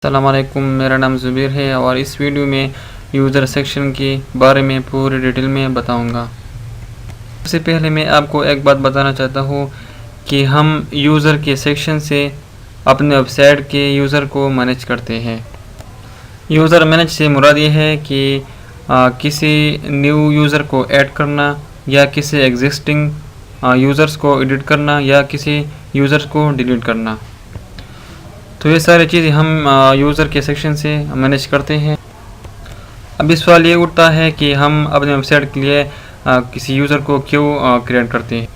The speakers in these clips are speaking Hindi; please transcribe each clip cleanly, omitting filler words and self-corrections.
अस्सलाम वालेकुम, मेरा नाम ज़ुबैर है और इस वीडियो में यूज़र सेक्शन के बारे में पूरी डिटेल में बताऊंगा। सबसे पहले मैं आपको एक बात बताना चाहता हूँ कि हम यूज़र के सेक्शन से अपने वेबसाइट के यूज़र को मैनेज करते हैं। यूज़र मैनेज से मुराद ये है कि किसी न्यू यूज़र को ऐड करना या किसी एग्जिस्टिंग यूज़र्स को एडिट करना या किसी यूज़र्स को डिलीट करना। तो ये सारी चीज़ें हम यूज़र के सेक्शन से मैनेज करते हैं। अब इस सवाल ये उठता है कि हम अपने वेबसाइट के लिए किसी यूज़र को क्यों क्रिएट करते हैं।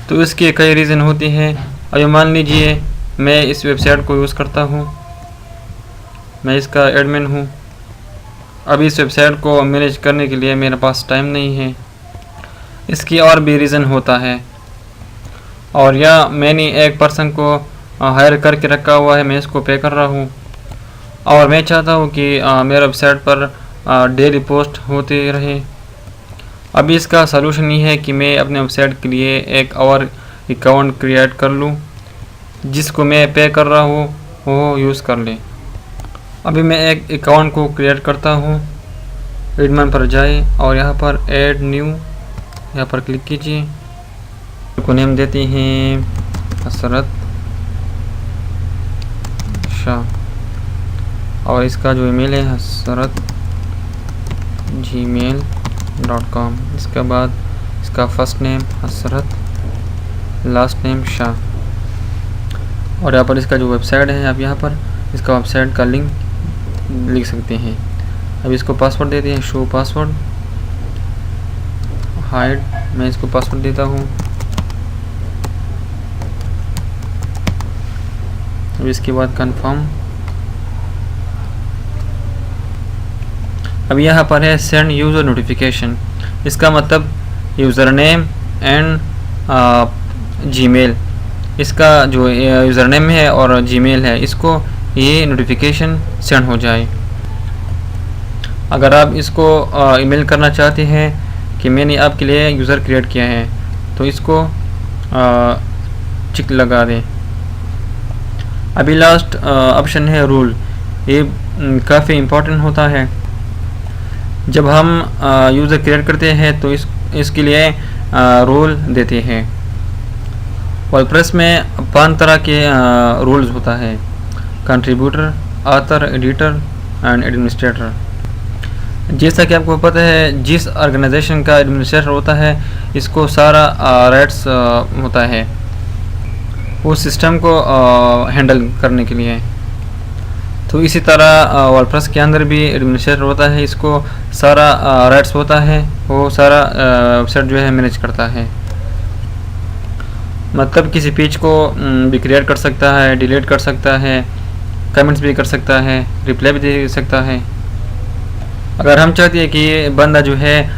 तो इसके कई रीज़न होते हैं। अभी मान लीजिए मैं इस वेबसाइट को यूज़ करता हूँ, मैं इसका एडमिन हूँ। अब इस वेबसाइट को मैनेज करने के लिए मेरे पास टाइम नहीं है। इसकी और भी रीज़न होता है, और या मैंने एक पर्सन को हायर करके रखा हुआ है, मैं इसको पे कर रहा हूँ और मैं चाहता हूँ कि मेरे वेबसाइट पर डेली पोस्ट होते रहे। अभी इसका सलूशन ये है कि मैं अपने वेबसाइट के लिए एक और अकाउंट क्रिएट कर लूँ जिसको मैं पे कर रहा हूँ वो यूज़ कर ले। अभी मैं एक अकाउंट को क्रिएट करता हूँ। एडमिन पर जाए और यहाँ पर ऐड न्यू, यहाँ पर क्लिक कीजिए। को नेम देते हैं हसरत शाह और इसका जो ईमेल है hasrat@gmail.com। इसके बाद इसका फर्स्ट नेम हसरत, लास्ट नेम शाह, और यहाँ पर इसका जो वेबसाइट है आप यहाँ पर इसका वेबसाइट का लिंक लिख सकते हैं। अब इसको पासवर्ड देते हैं, शो पासवर्ड, हाइड, मैं इसको पासवर्ड देता हूँ। अब इसके बाद कंफर्म। अब यहाँ पर है सेंड यूज़र नोटिफिकेशन। इसका मतलब यूज़र नेम एंड जीमेल, इसका जो यूज़र नेम है और जीमेल है इसको ये नोटिफिकेशन सेंड हो जाए। अगर आप इसको ईमेल करना चाहते हैं कि मैंने आपके लिए यूज़र क्रिएट किया है तो इसको टिक लगा दें। अभी लास्ट ऑप्शन है रूल। ये काफ़ी इम्पोर्टेंट होता है। जब हम यूज़र क्रिएट करते हैं तो इसके लिए रूल देते हैं। वर्डप्रेस में 5 तरह के रूल्स होता है: contributor, author, editor and administrator. जैसा कि आपको पता है, जिस ऑर्गेनाइजेशन का एडमिनिस्ट्रेटर होता है इसको सारा राइट्स होता है उस सिस्टम को हैंडल करने के लिए। तो इसी तरह वर्डप्रेस के अंदर भी एडमिनिस्ट्रेटर होता है, इसको सारा राइट्स होता है, वो सारा वेबसाइट जो है मैनेज करता है। मतलब किसी पेज को भी क्रिएट कर सकता है, डिलीट कर सकता है, कमेंट्स भी कर सकता है, रिप्लाई भी दे सकता है। अगर हम चाहते हैं कि ये बंदा जो है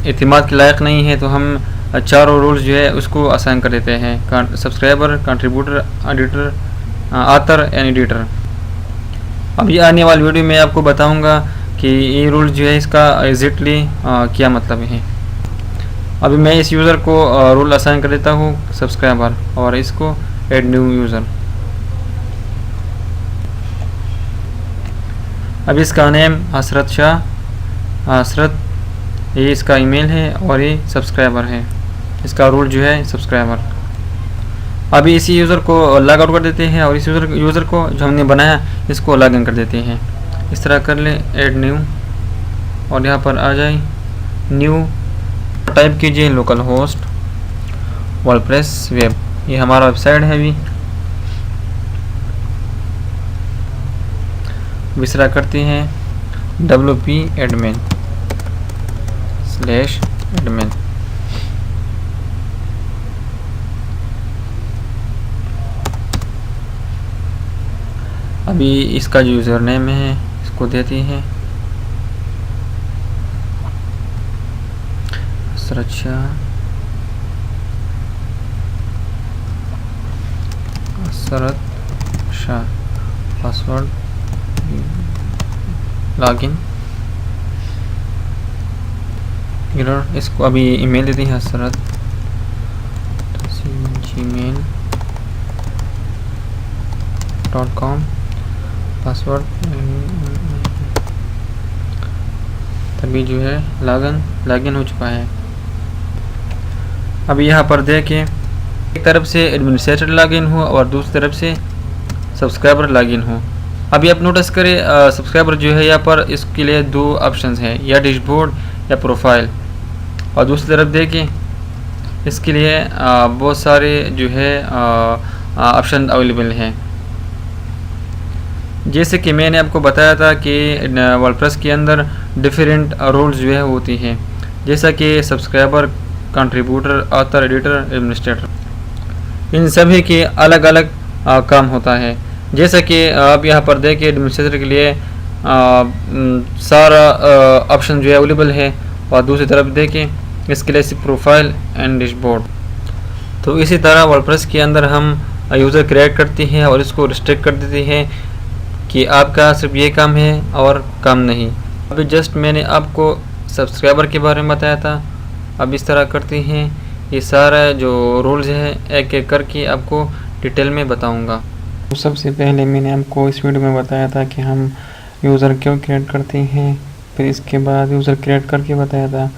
एतमाद के लायक नहीं है तो हम चारों रूल्स जो है उसको असाइन कर देते हैं: subscriber, contributor, editor, author and editor. अब ये आने वाली वीडियो में आपको बताऊंगा कि ये रूल जो है इसका एग्जैक्टली क्या मतलब है। अभी मैं इस यूज़र को रूल असाइन कर देता हूँ सब्सक्राइबर और इसको ऐड न्यू यूज़र। अब इसका नेम हसरत शाह, हसरत ये इसका ईमेल है और ये सब्सक्राइबर है। इसका रूल जो है सब्सक्राइबर। अभी इसी यूज़र को लॉग आउट कर देते हैं और इस यूज़र को जो हमने बनाया इसको लॉग इन कर देते हैं। इस तरह कर ले, ऐड न्यू और यहाँ पर आ जाए न्यू, टाइप कीजिए लोकल होस्ट वर्डप्रेस वेब। ये हमारा वेबसाइट है। अभी विसरा करते हैं wp admin /admin। अभी इसका जो यूज़र नेम है इसको देते हैं सुरक्षा हसरत शाह, पासवर्ड, लॉगिन, एरर। इसको अभी ईमेल देते हैं हसरत gmail.com। पासवर्ड, तभी जो है लॉगिन हो चुका है। अब यहाँ पर देखें, एक तरफ से एडमिनिस्ट्रेटर लॉगिन हो और दूसरी तरफ से सब्सक्राइबर लॉगिन हो। अभी आप नोटिस करें सब्सक्राइबर जो है यहाँ पर इसके लिए दो ऑप्शंस हैं, या डैशबोर्ड या प्रोफाइल। और दूसरी तरफ देखें इसके लिए बहुत सारे जो है ऑप्शन अवेलेबल हैं। जैसे कि मैंने आपको बताया था कि वर्डप्रेस के अंदर डिफरेंट रोल्स जो है होती हैं, जैसा कि subscriber, contributor, author, editor, administrator. इन सभी के अलग अलग काम होता है। जैसा कि आप यहाँ पर देखें एडमिनिस्ट्रेटर के लिए सारा ऑप्शन जो है अवेलेबल है, और दूसरी तरफ देखें इसके लिए सिर्फ प्रोफाइल एंड डैशबोर्ड। तो इसी तरह वर्डप्रेस के अंदर हम यूज़र क्रिएट करते हैं और इसको रिस्ट्रिक्ट कर देते हैं कि आपका सिर्फ ये काम है और काम नहीं। अभी जस्ट मैंने आपको सब्सक्राइबर के बारे में बताया था। अब इस तरह करते हैं, ये सारा जो रूल्स है एक एक करके आपको डिटेल में बताऊंगा। तो सबसे पहले मैंने आपको इस वीडियो में बताया था कि हम यूज़र क्यों क्रिएट करते हैं, फिर इसके बाद यूज़र क्रिएट करके बताया था,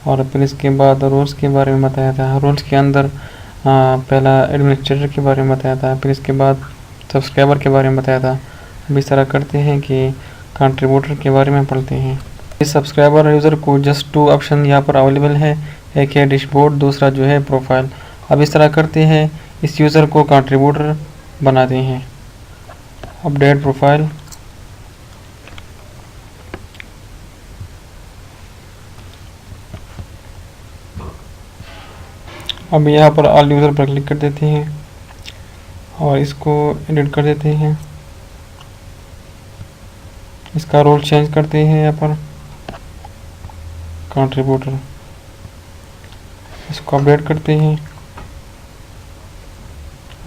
और फिर इसके बाद रोल्स के बारे में बताया था। रोल्स के अंदर पहला एडमिनिस्ट्रेटर के बारे में बताया था, फिर इसके बाद सब्सक्राइबर के बारे में बताया था। अब इस तरह करते हैं कि कंट्रीब्यूटर के बारे में पढ़ते हैं। इस सब्सक्राइबर यूज़र को जस्ट 2 ऑप्शन यहाँ पर अवेलेबल है, एक है डैशबोर्ड, दूसरा जो है प्रोफाइल। अब इस तरह करते हैं, इस यूज़र को कंट्रीब्यूटर बनाते हैं। अपडेट प्रोफाइल, अब यहाँ पर ऑल यूज़र पर क्लिक कर देते हैं और इसको एडिट कर देते हैं। इसका रोल चेंज करते हैं, यहाँ पर कंट्रीब्यूटर, इसको अपडेट करते हैं।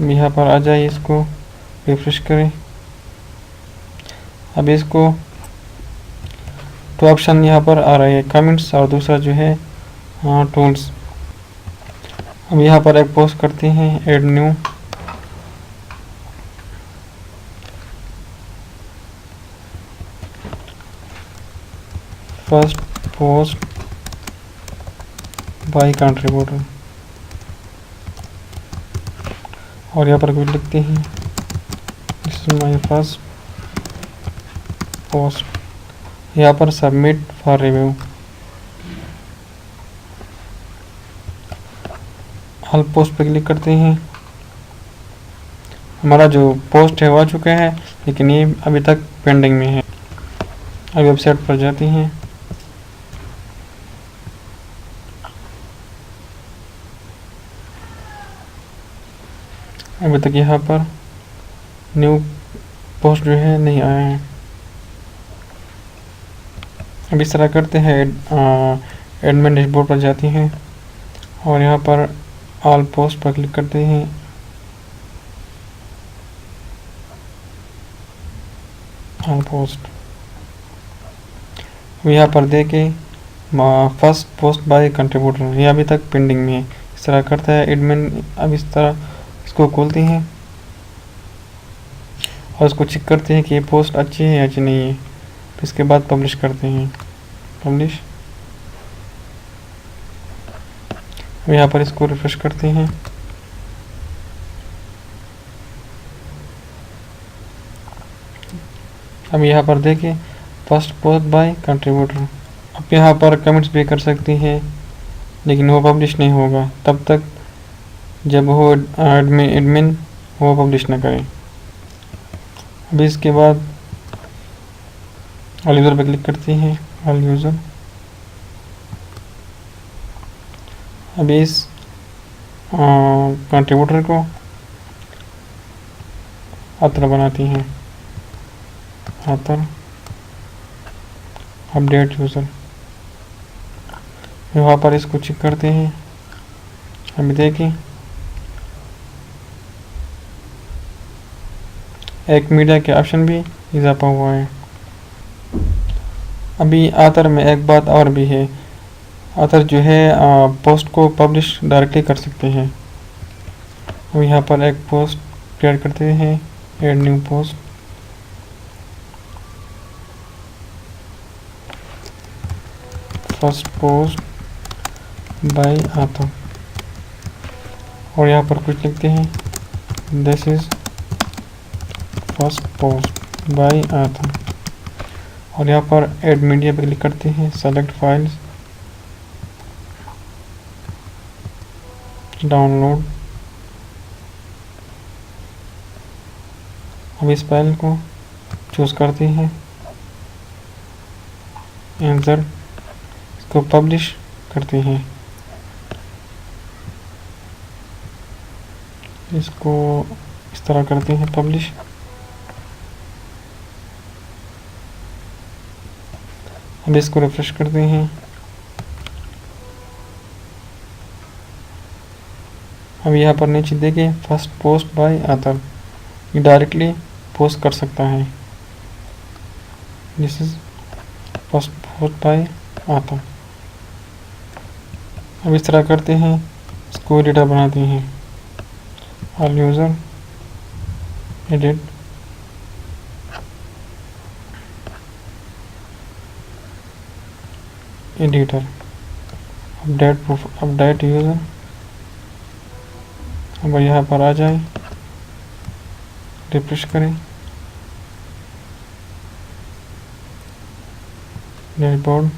यहाँ पर आ जाइए, इसको रिफ्रेश करें। अब इसको 2 ऑप्शन यहाँ पर आ रहे हैं, कमेंट्स और दूसरा जो है टूल्स। अब यहाँ पर एक पोस्ट करते हैं, add new. First post by contributor, और यहाँ पर कुछ लिखते हैं, this is my first post. यहाँ पर submit for review, all post पे क्लिक करते हैं। हमारा जो पोस्ट है वो आ चुका है, लेकिन ये अभी तक पेंडिंग में है। अब वेबसाइट पर जाते हैं, अभी तक यहाँ पर न्यू पोस्ट जो है नहीं आया है। अब इस तरह करते हैं, एडमिन डैशबोर्ड पर जाते हैं और यहाँ पर ऑल पोस्ट पर क्लिक करते हैं। ऑल पोस्ट, यहाँ पर देके फर्स्ट पोस्ट बाय कंट्रीब्यूटर, ये अभी तक पेंडिंग में है। इस तरह करता है एडमिन। अब इस तरह इसको खोलते हैं और इसको चेक करते हैं कि ये पोस्ट अच्छी है या अच्छी नहीं है। फिर इसके बाद पब्लिश करते हैं, पब्लिश। यहाँ पर इसको रिफ्रेश करते हैं। अब यहाँ पर देखिए फर्स्ट पोस्ट बाय कंट्रीब्यूटर। अब यहाँ पर कमेंट्स भी कर सकते हैं, लेकिन वो पब्लिश नहीं होगा तब तक जब वो एडमिन वो पब्लिश ना करें। अभी इसके बाद ऑल यूज़र पर क्लिक करते हैं, ऑल यूज़र। अभी इस कंट्रीब्यूटर को ऑथर बनाती हैं, ऑथर, अपडेट यूज़र। वहाँ पर इसको चेक करते हैं। अभी देखिए एक मीडिया के ऑप्शन भी इजाफा हुआ है। अभी ऑथर में एक बात और भी है, ऑथर जो है पोस्ट को पब्लिश डायरेक्टली कर सकते हैं। अब यहाँ पर एक पोस्ट क्रिएट करते हैं, add new post. First post by author, और यहाँ पर कुछ लिखते हैं this is first post by author, और यहाँ पर ऐड मीडिया पर क्लिक करते हैं, सेलेक्ट फाइल्स, डाउनलोड। अब इस फाइल को चूज करते हैं, इंसर्ट, इसको पब्लिश करते हैं, इसको इस तरह करते हैं पब्लिश। अब इसको रिफ्रेश करते हैं। अब यहाँ पर नीचे देखिए फर्स्ट पोस्ट बाय आथर, ये डायरेक्टली पोस्ट कर सकता है, this is first post by author. अब इस तरह करते हैं, इसको एडिटर बनाते हैं, all user edit, editor, update user. अब यहाँ पर आ जाए, रिफ्रेश करें, डैशबोर्ड।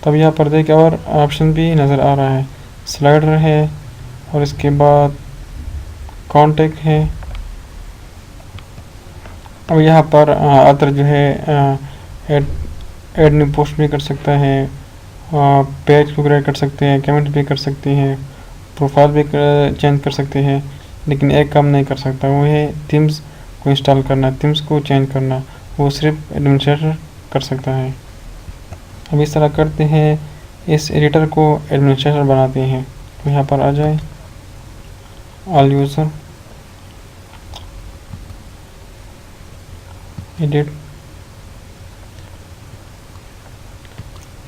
तब यहाँ पर देखिए और ऑप्शन भी नज़र आ रहा है, स्लाइडर है, और इसके बाद कॉन्टेक्ट है। अब यहाँ पर अदर जो है ऐड न्यू पोस्ट भी कर सकता है, पेज को क्रिएट कर सकते हैं, कमेंट भी कर सकते हैं, प्रोफाइल भी चेंज कर सकते हैं, लेकिन एक काम नहीं कर सकता, वो है थीम्स को इंस्टॉल करना, थीम्स को चेंज करना, वो सिर्फ एडमिनिस्ट्रेटर कर सकता है। अब इस तरह करते हैं, इस एडिटर को एडमिनिस्ट्रेटर बनाते हैं। तो यहाँ पर आ जाए, ऑल यूज़र एडिट,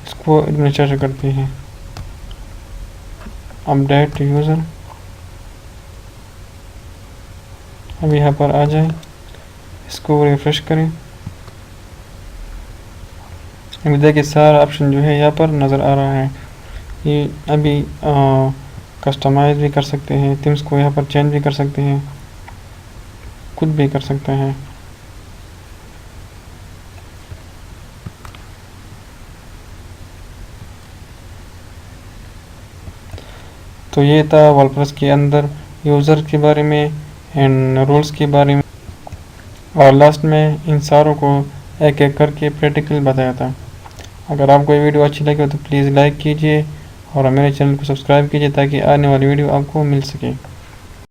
इसको एडमिनिस्ट्रेटर करते हैं, अपडेट यूज़र। अब यहाँ पर आ जाए, इसको रिफ्रेश करें। अभी देखिए सारा ऑप्शन जो है यहाँ पर नज़र आ रहा है। ये अभी कस्टमाइज भी कर सकते हैं, थीम्स को यहाँ पर चेंज भी कर सकते हैं, कुछ भी कर सकते हैं। तो ये था वर्डप्रेस के अंदर यूज़र के बारे में एंड रूल्स के बारे में, और लास्ट में इन सारों को एक एक करके प्रैक्टिकल बताया था। अगर आपको ये वीडियो अच्छी लगी हो तो प्लीज़ लाइक कीजिए और मेरे चैनल को सब्सक्राइब कीजिए ताकि आने वाली वीडियो आपको मिल सके।